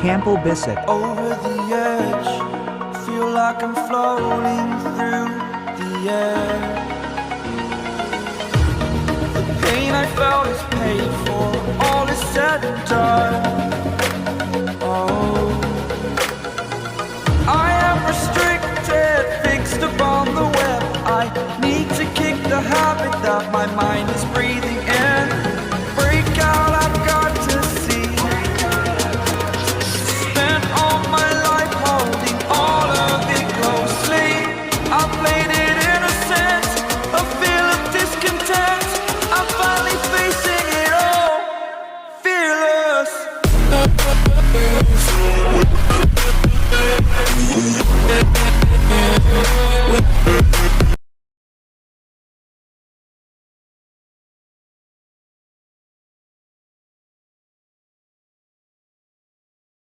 Campbell Bissett. Over the edge, feel like I'm floating through the air. The pain I felt is paid for, all is said and done. Oh, I am restricted, fixed upon the web. I need to kick the habit that my mind is breathing in. Break out, I've got to see. Spent all my life holding all of it closely. I played it innocent, a feel of discontent. I'm finally facing it all, fearless.